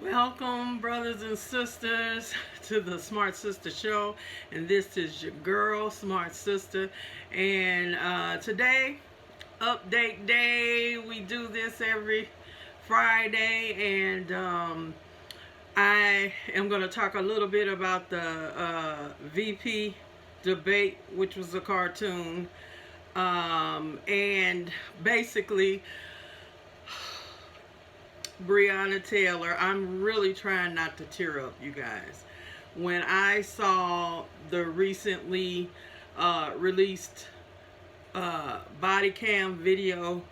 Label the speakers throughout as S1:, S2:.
S1: Welcome, brothers and sisters, to the Smart Sister Show. And this is your girl, Smart Sister. And today, update day. We do this every Friday. And I am going to talk a little bit about the VP debate, which was a cartoon. And basically, Breonna Taylor, I'm really trying not to tear up, you guys. When I saw the recently released body cam video,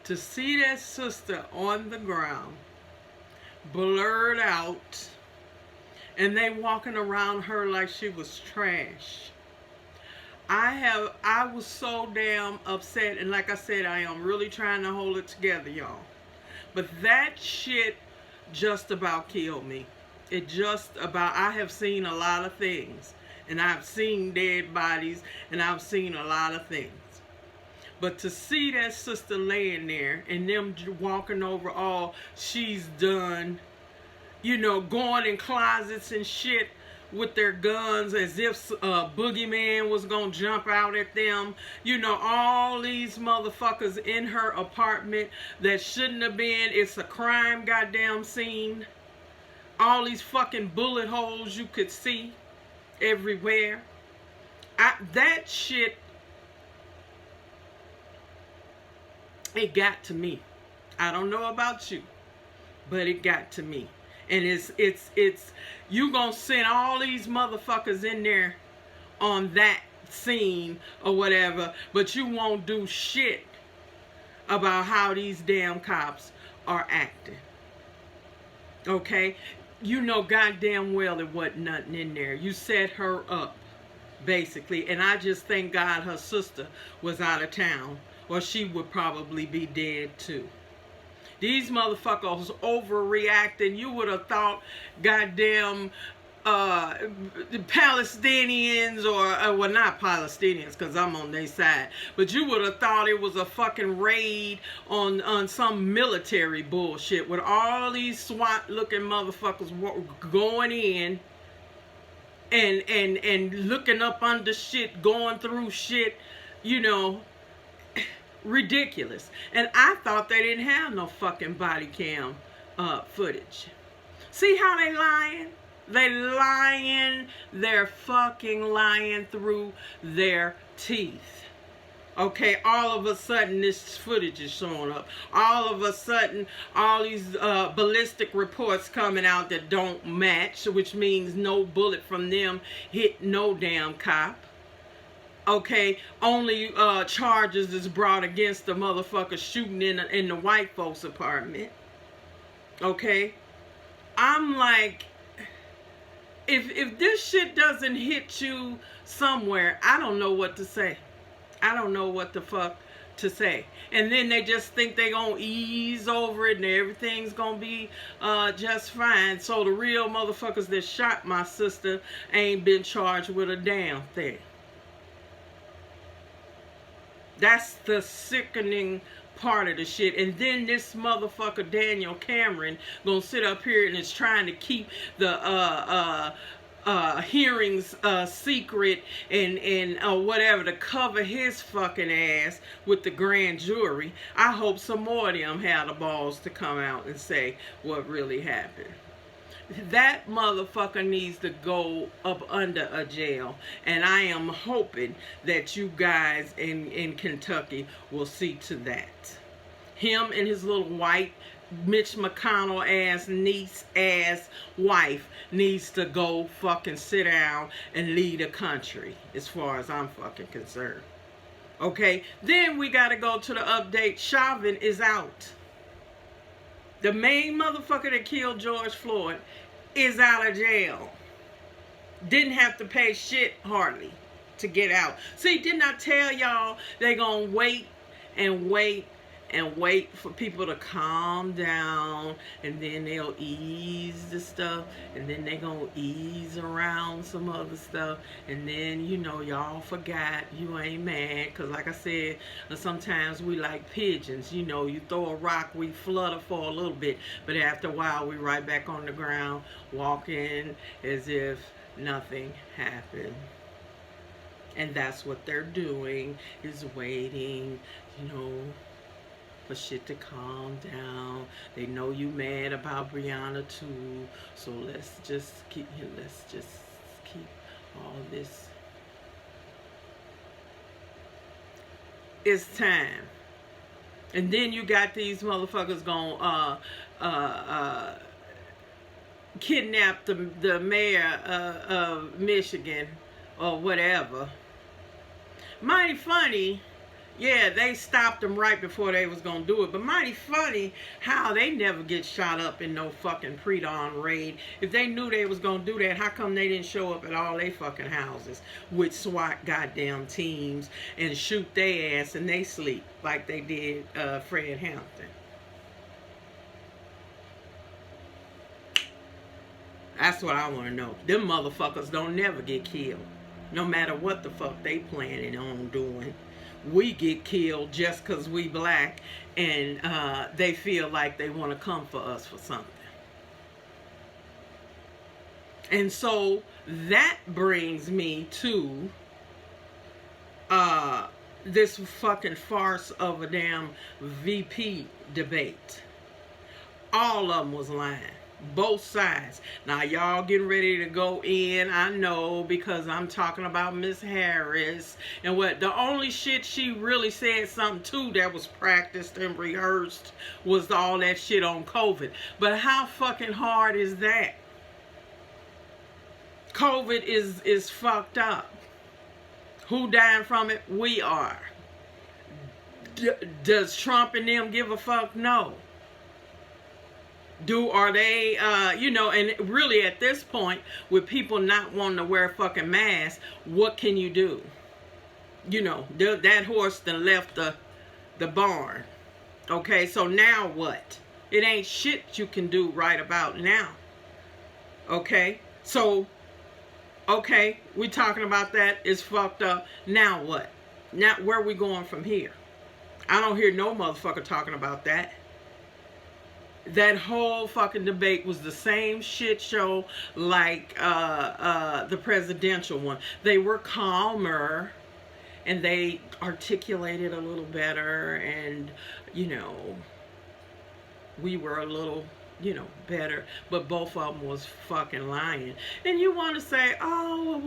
S1: to see that sister on the ground, blurred out, and they walking around her like she was trash. I was so damn upset, and like I said, I am really trying to hold it together, y'all. But that shit just about killed me. It just about, I have seen a lot of things, and I've seen dead bodies, and I've seen a lot of things. But to see that sister laying there, and them walking over all she's done, you know, going in closets and shit, with their guns as if a boogeyman was gonna jump out at them. You know, all these motherfuckers in her apartment that shouldn't have been. It's a crime goddamn scene. All these fucking bullet holes you could see everywhere. That shit, it got to me. I don't know about you, but it got to me. And it's you gonna send all these motherfuckers in there on that scene or whatever, but you won't do shit about how these damn cops are acting. Okay? You know goddamn well there wasn't nothing in there. You set her up, basically. And I just thank God her sister was out of town, or she would probably be dead too. These motherfuckers overreacting. You would have thought goddamn Palestinians well, not Palestinians, because I'm on their side, but you would have thought it was a fucking raid on some military bullshit with all these SWAT looking motherfuckers going in and looking up under shit, going through shit, you know. Ridiculous. And I thought they didn't have no fucking body cam footage. See how they lying? They lying. They're fucking lying through their teeth. Okay, all of a sudden this footage is showing up. All of a sudden all these ballistic reports coming out that don't match, which means no bullet from them hit no damn cop. Okay, only charges is brought against the motherfucker shooting in the white folks' apartment. Okay, I'm like, if this shit doesn't hit you somewhere, I don't know what to say. I don't know what the fuck to say. And then they just think they gonna ease over it and everything's gonna be just fine. So the real motherfuckers that shot my sister ain't been charged with a damn thing. That's the sickening part of the shit. And then this motherfucker Daniel Cameron gonna sit up here and is trying to keep the hearings secret and whatever to cover his fucking ass with the grand jury. I hope some more of them have the balls to come out and say what really happened. That motherfucker needs to go up under a jail. And I am hoping that you guys in Kentucky will see to that. Him and his little white Mitch McConnell ass niece ass wife needs to go fucking sit down and lead a country, as far as I'm fucking concerned. Okay, then we gotta go to the update. Chauvin is out. The main motherfucker that killed George Floyd is out of jail. Didn't have to pay shit hardly to get out. See, didn't I tell y'all they gonna wait and wait and wait for people to calm down, and then they'll ease the stuff, and then they gonna ease around some other stuff, and then, you know, y'all forgot you ain't mad, because like I said, sometimes we like pigeons, you know, you throw a rock, we flutter for a little bit, but after a while we right back on the ground walking as if nothing happened. And that's what they're doing, is waiting, you know, for shit to calm down. They know you mad about Breonna too, so let's just keep all this. It's time. And then you got these motherfuckers gonna kidnap the mayor of Michigan or whatever. Mighty funny. Yeah, they stopped them right before they was gonna do it. But mighty funny how they never get shot up in no fucking pre-dawn raid. If they knew they was gonna do that, how come they didn't show up at all they fucking houses with SWAT goddamn teams and shoot their ass and they sleep like they did Fred Hampton? That's what I want to know. Them motherfuckers don't never get killed, no matter what the fuck they planning on doing. We get killed just because we black, and they feel like they want to come for us for something. And so that brings me to this fucking farce of a damn VP debate. All of them was lying. Both sides. Now y'all getting ready to go in, I know, because I'm talking about Miss Harris and what the only shit she really said something to that was practiced and rehearsed was all that shit on COVID. But how fucking hard is that? COVID is fucked up. Who dying from it? We are. Does Trump and them give a fuck? No. Are they, you know, and really at this point, with people not wanting to wear fucking masks, what can you do? You know, that horse done left the barn. Okay, so now what? It ain't shit you can do right about now. Okay, so, okay, we talking about that. It's fucked up. Now what? Now, where are we going from here? I don't hear no motherfucker talking about that. That whole fucking debate was the same shit show like the presidential one. They were calmer and they articulated a little better, and, you know, we were a little, you know, better, but both of them was fucking lying. And you want to say, oh,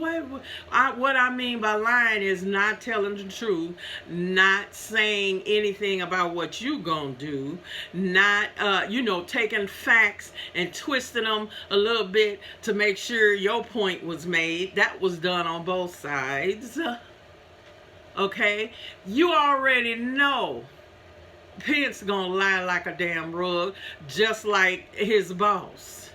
S1: what I mean by lying is not telling the truth, not saying anything about what you gonna do, not, you know, taking facts and twisting them a little bit to make sure your point was made. That was done on both sides. Okay? You already know Pence gonna lie like a damn rug, just like his boss.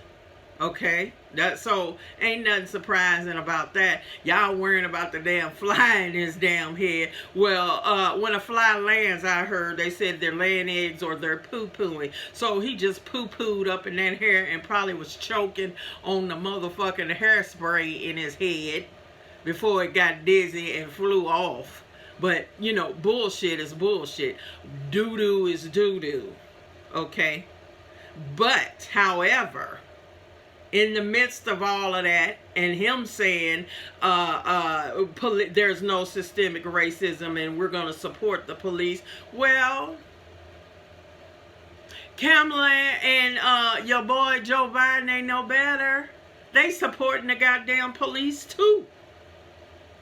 S1: Okay? So ain't nothing surprising about that. Y'all worrying about the damn fly in his damn head. Well, when a fly lands, I heard they said they're laying eggs or they're poo-pooing. So he just poo-pooed up in that hair and probably was choking on the motherfucking hairspray in his head before it got dizzy and flew off. But, you know, bullshit is bullshit. Doo-doo is doo-doo. Okay? But, however, in the midst of all of that, and him saying there's no systemic racism and we're going to support the police, well, Kamala and your boy Joe Biden ain't no better. They supporting the goddamn police too.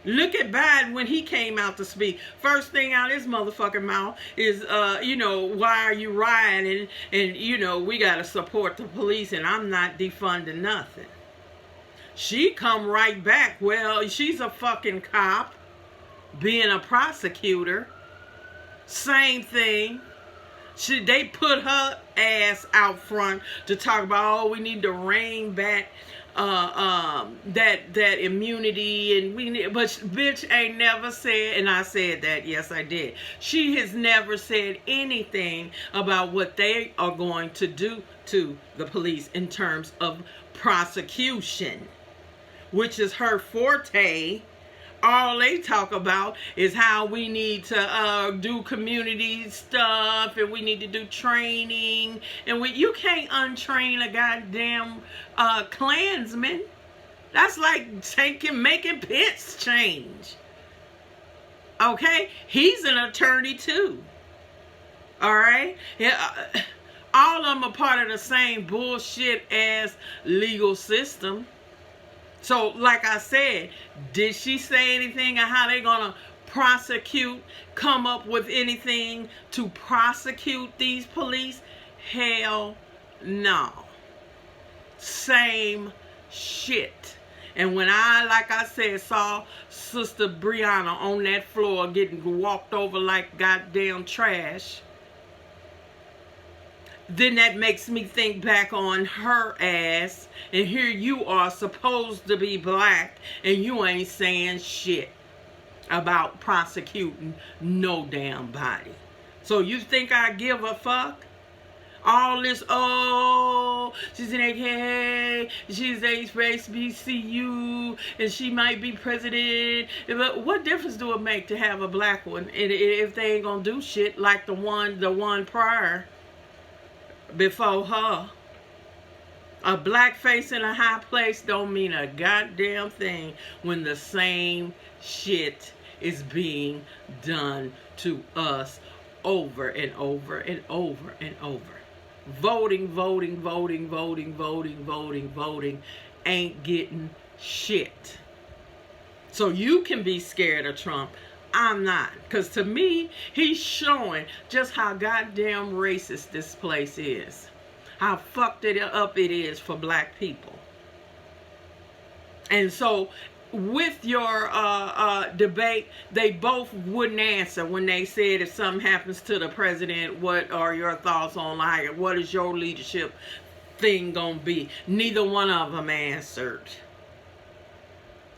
S1: Look at Biden when he came out to speak. First thing out his motherfucking mouth is, you know, why are you rioting? And, you know, we got to support the police and I'm not defunding nothing. She come right back. Well, she's a fucking cop being a prosecutor. Same thing. They put her ass out front to talk about, oh, we need to rein back that immunity, and but bitch ain't never said, and I said that, yes I did, she has never said anything about what they are going to do to the police in terms of prosecution, which is her forte. All they talk about is how we need to do community stuff, and we need to do training, and you can't untrain a goddamn Klansman. That's like making Pence change. Okay, he's an attorney too. All right, yeah. All of them are part of the same bullshit ass legal system. So, like I said, did she say anything on how they're going to prosecute, come up with anything to prosecute these police? Hell no. Same shit. And when I, like I said, saw Sister Breonna on that floor getting walked over like goddamn trash, then that makes me think back on her ass, and here you are supposed to be black, and you ain't saying shit about prosecuting no damn body. So you think I give a fuck? All this, oh, she's an AK, she's a HBCU, and she might be president. But what difference do it make to have a black one if they ain't gonna do shit like the one prior? Before her? A black face in a high place don't mean a goddamn thing when the same shit is being done to us over and over and over and over. Voting ain't getting shit. So you can be scared of Trump. I'm not. Because to me, he's showing just how goddamn racist this place is. How fucked it up it is for black people. And so, with your debate, they both wouldn't answer when they said if something happens to the president, what are your thoughts on like, what is your leadership thing gonna be? Neither one of them answered.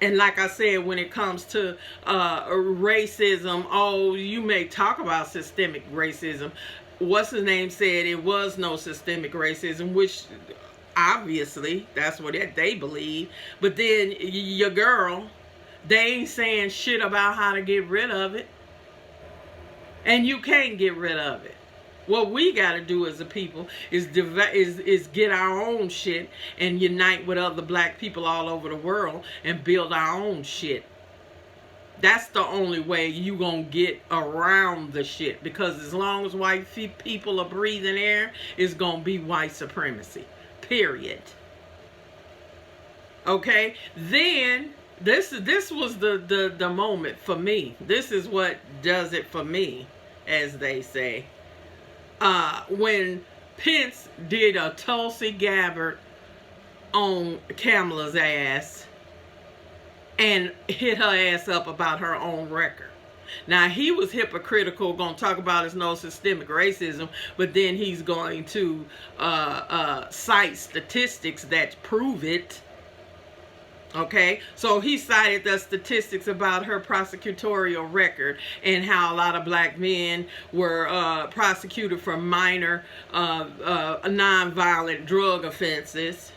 S1: And like I said, when it comes to racism, oh, you may talk about systemic racism. What's his name said it was no systemic racism, which obviously that's what they believe. But then your girl, they ain't saying shit about how to get rid of it. And you can't get rid of it. What we got to do as a people is get our own shit and unite with other black people all over the world and build our own shit. That's the only way you gonna get around the shit. Because as long as white people are breathing air, it's gonna be white supremacy. Period. Okay? Then, this was the moment for me. This is what does it for me, as they say. When Pence did a Tulsi Gabbard on Kamala's ass and hit her ass up about her own record. Now, he was hypocritical, going to talk about his no systemic racism, but then he's going to cite statistics that prove it. Okay, so he cited the statistics about her prosecutorial record and how a lot of black men were prosecuted for minor nonviolent drug offenses.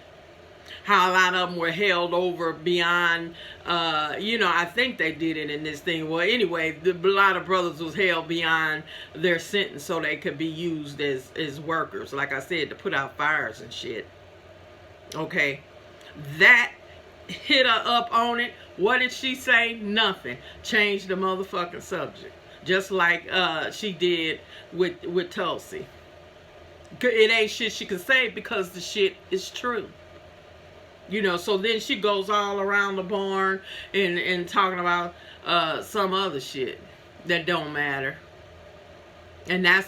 S1: How a lot of them were held over beyond, I think they did it in this thing. Well, anyway, a lot of brothers was held beyond their sentence so they could be used as workers, like I said, to put out fires and shit. Okay, that hit her up on it. What did she say? Nothing. Changed the motherfucking subject. Just like she did with Tulsi. It ain't shit she could say because the shit is true. So then she goes all around the barn and talking about some other shit that don't matter. And I'm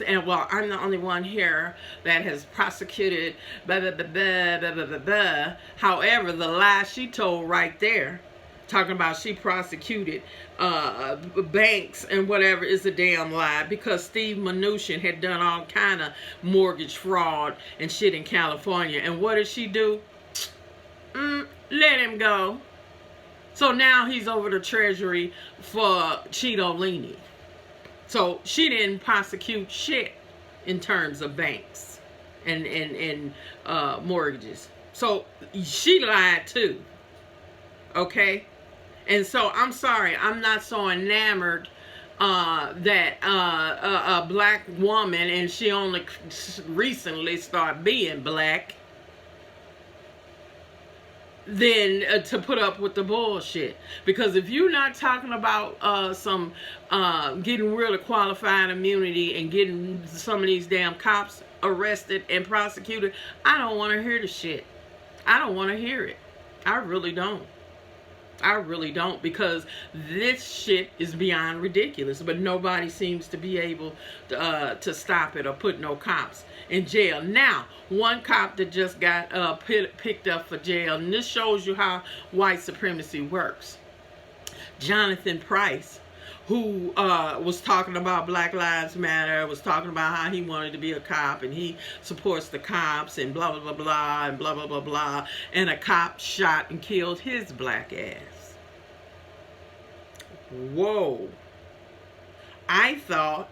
S1: the only one here that has prosecuted blah, blah, blah, blah, blah, blah, blah, blah. However, the lie she told right there, talking about she prosecuted banks and whatever, is a damn lie, because Steve Mnuchin had done all kind of mortgage fraud and shit in California. And what did she do? let him go. So now he's over the Treasury for Cheeto Leaning. So she didn't prosecute shit in terms of banks and mortgages. So she lied too. Okay? And so I'm sorry, I'm not so enamored that a black woman, and she only recently started being black, than to put up with the bullshit. Because if you're not talking about some getting really qualified immunity and getting some of these damn cops arrested and prosecuted, I don't want to hear the shit. I don't want to hear it. I really don't. I really don't, because this shit is beyond ridiculous, but nobody seems to be able to stop it or put no cops in jail. Now, one cop that just got picked up for jail, and this shows you how white supremacy works. Jonathan Price, who was talking about Black Lives Matter, was talking about how he wanted to be a cop and he supports the cops and blah, blah, blah, blah, and blah, blah, blah, blah. And a cop shot and killed his black ass. Whoa. I thought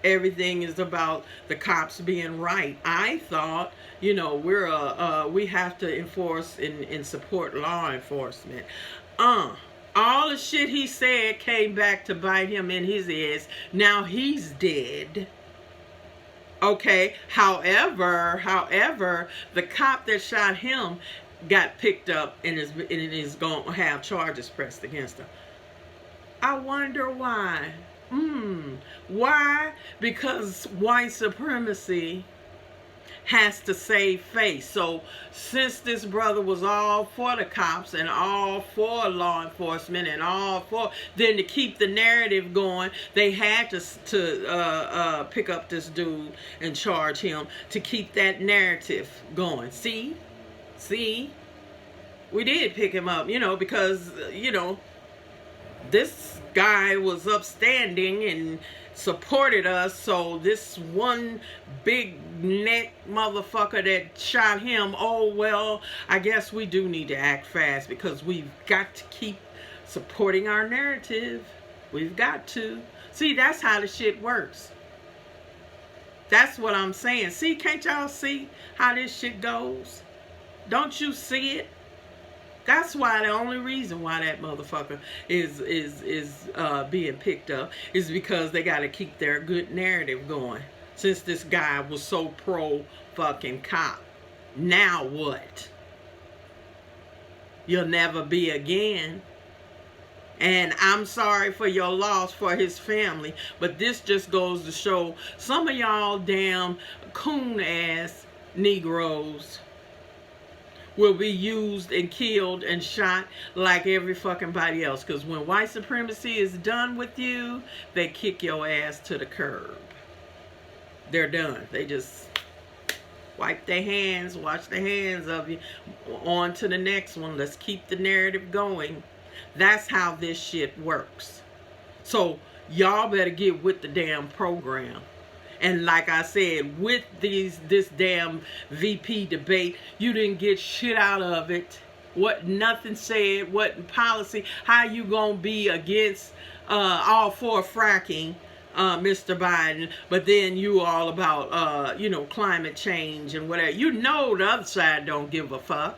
S1: everything is about the cops being right. I thought, you know, we have to enforce and support law enforcement. All the shit he said came back to bite him in his ass. Now he's dead. Okay. However, the cop that shot him got picked up and is going to have charges pressed against him. I wonder why. Why? Because white supremacy has to save face. So since this brother was all for the cops and all for law enforcement and all for, then to keep the narrative going, they had to pick up this dude and charge him to keep that narrative going. See, we did pick him up, you know, because, you know, this guy was upstanding and supported us. So this one big neck motherfucker that shot him, oh well, I guess we do need to act fast, because we've got to keep supporting our narrative. We've got to. See, that's how the shit works. That's what I'm saying. See, can't y'all see how this shit goes? Don't you see it? That's why the only reason why that motherfucker is being picked up is because they got to keep their good narrative going. Since this guy was so pro fucking cop. Now what? You'll never be again. And I'm sorry for your loss for his family, but this just goes to show some of y'all damn coon ass Negroes will be used and killed and shot like every fucking body else. Because when white supremacy is done with you, they kick your ass to the curb. They're done. They just wipe their hands, wash their hands of you. On to the next one. Let's keep the narrative going. That's how this shit works. So y'all better get with the damn program. And like I said, with this damn VP debate, you didn't get shit out of it. What nothing said, what policy, how you gonna be against all for fracking, Mr. Biden, but then you all about you know, climate change and whatever. You know the other side don't give a fuck.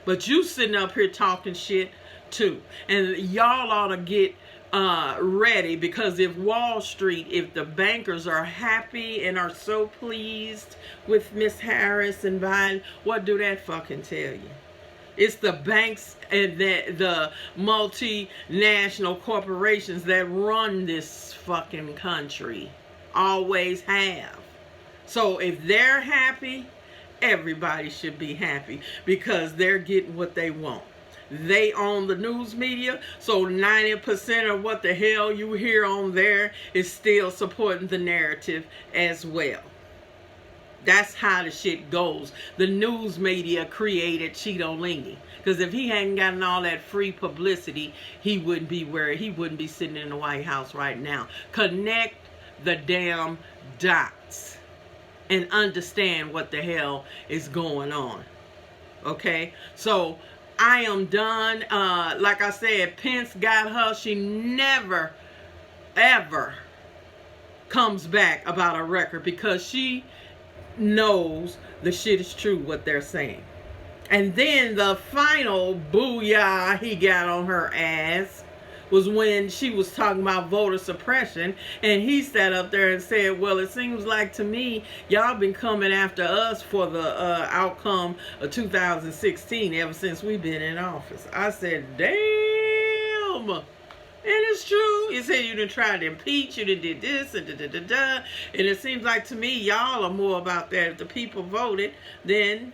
S1: But you sitting up here talking shit too. And y'all ought to get ready, because if Wall Street, if the bankers are happy and are so pleased with Miss Harris and Biden, what do that fucking tell you? It's the banks and the multinational corporations that run this fucking country. Always have. So if they're happy, everybody should be happy, because they're getting what they want. They own the news media, so 90% of what the hell you hear on there is still supporting the narrative as well. That's how the shit goes. The news media created Cheeto Leaning, because if he hadn't gotten all that free publicity, he wouldn't be sitting in the White House right now. Connect the damn dots and understand what the hell is going on. Okay? So I am done. Like I said, Pence got her. She never, ever comes back about a record because she knows the shit is true, what they're saying. And then the final booyah he got on her ass was when she was talking about voter suppression, and he sat up there and said, well, it seems like to me y'all been coming after us for the outcome of 2016 ever since we've been in office. I said, damn. And it's true. He said you done tried to impeach, you done did this and da-da-da-da. And it seems like to me y'all are more about that. If the people voted, then...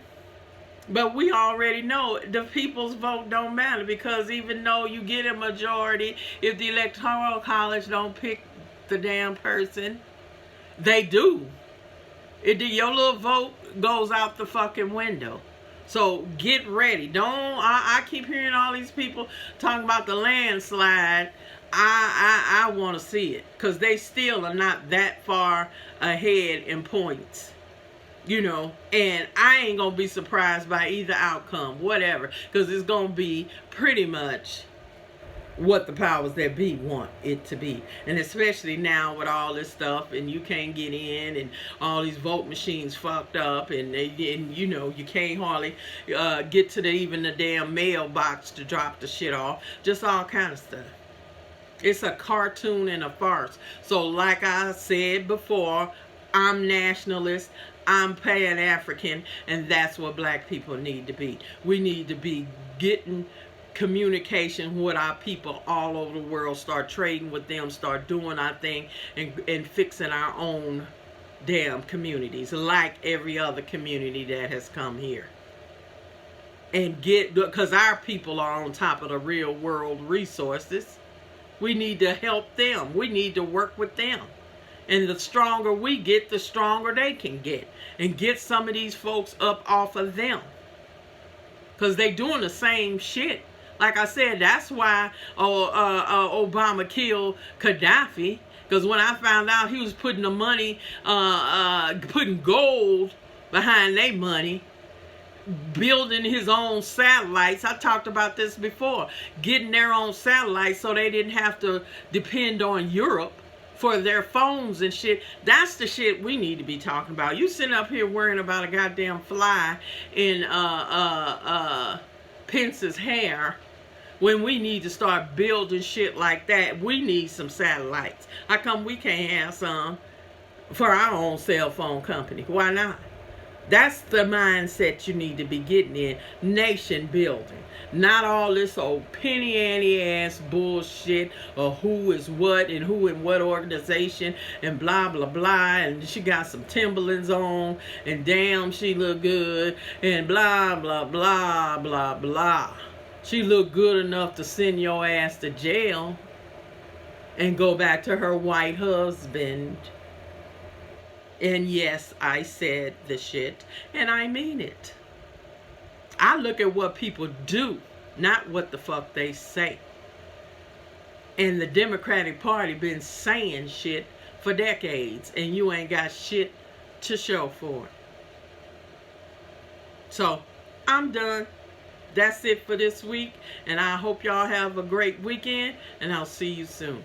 S1: But we already know the people's vote don't matter, because even though you get a majority, if the Electoral College don't pick the damn person, they do. Your little vote goes out the fucking window. So get ready. I keep hearing all these people talking about the landslide. I want to see it, because they still are not that far ahead in points. You know, and I ain't gonna be surprised by either outcome, whatever, because it's gonna be pretty much what the powers that be want it to be. And especially now with all this stuff, and you can't get in, and all these vote machines fucked up, and you know, you can't hardly get to even the damn mailbox to drop the shit off. Just all kind of stuff. It's a cartoon and a farce. So like I said before, I'm nationalist, I'm Pan-African, and that's what black people need to be. We need to be getting communication with our people all over the world, start trading with them, start doing our thing, and fixing our own damn communities like every other community that has come here. And because our people are on top of the real world resources, we need to help them. We need to work with them. And the stronger we get, the stronger they can get. And get some of these folks up off of them. Because they doing the same shit. Like I said, that's why Obama killed Gaddafi. Because when I found out he was putting the money, putting gold behind their money, building his own satellites. I talked about this before. Getting their own satellites so they didn't have to depend on Europe for their phones and shit. That's the shit we need to be talking about. You sitting up here worrying about a goddamn fly in Pence's hair, when we need to start building shit like that. We need some satellites. How come we can't have some for our own cell phone company? Why not? That's the mindset you need to be getting in. Nation building. Not all this old penny ante ass bullshit of who is what and who in what organization and blah blah blah, and she got some Timberlands on and damn she look good and blah blah blah blah blah. She look good enough to send your ass to jail and go back to her white husband. And yes, I said the shit, and I mean it. I look at what people do, not what the fuck they say. And the Democratic Party been saying shit for decades, and you ain't got shit to show for it. So, I'm done. That's it for this week, and I hope y'all have a great weekend, and I'll see you soon.